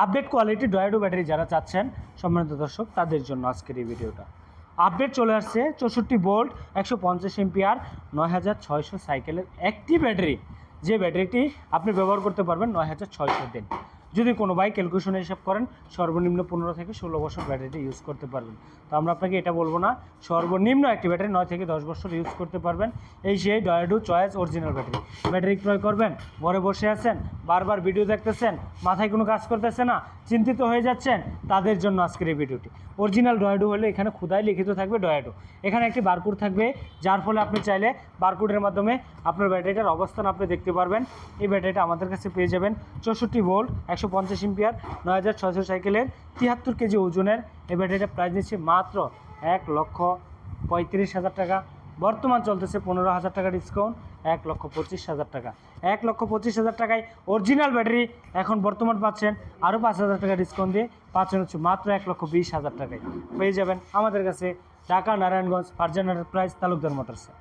Update quality ডয়াডো battery যারা চাচ্ছেন সম্মানিত দর্শক তাদের জন্য আজকের এই ভিডিওটা। আপডেট চলে আসছে 64 ভোল্ট 150 এম্পিয়ার 9600 সাইকেলের একটি ব্যাটারি, যে ব্যাটারিটি আপনি ব্যবহার করতে পারবেন 9600 দিন। যদি কোনো বাইক ক্যালকুলেশনে হিসাব করেন সর্বনিম্ন 15 থেকে 16 বছর ব্যাটারিটি ইউজ করতে পারবেন। তো আমরা আপনাকে এটা বলবো না, সর্বনিম্ন একটি ব্যাটারি 9 থেকে 10 বছর ইউজ করতে পারবেন। এই সেই ডয়াডো চয়েস অরিজিনাল ব্যাটারি। ব্যাটারি ক্রয় করবেন, ঘরে বসে আছেন, বারবার ভিডিও দেখতেছেন, মাথায় কোনো কাজ করতেছে না, চিন্তিত হয়ে যাচ্ছেন, তাদের জন্য আজকের এই ভিডিওটি। অরিজিনাল ডয়াডো হলে এখানে খোদাই লিখিত থাকবে ডয়াডো, এখানে একটি বারকোড থাকবে, যার ফলে আপনি চাইলে বারকোডের মাধ্যমে আপনার ব্যাটারিটার অবস্থান আপনি দেখতে পারবেন। এই ব্যাটারিটা আমাদের কাছে পেয়ে যাবেন 64 ভোল্ট 150 এম্পিয়ার 9600 সাইকেলের 73 কেজি ওজনের। এই ব্যাটারিটা প্রাইস নিচ্ছে মাত্র 1,35,000 টাকা। বর্তমান চলতেছে 15,000 টাকা ডিসকাউন্ট, 1,25,000 টাকা। 1,25,000 টাকায় অরিজিনাল ব্যাটারি এখন বর্তমান পাচ্ছেন আরও 5,000 টাকা ডিসকাউন্ট দিয়ে পাচ্ছেন হচ্ছে মাত্র 1,20,000 টাকায় পেয়ে যাবেন আমাদের কাছে। ঢাকা নারায়ণগঞ্জ ফারজানা এন্টারপ্রাইজ তালুকদার মোটরসে।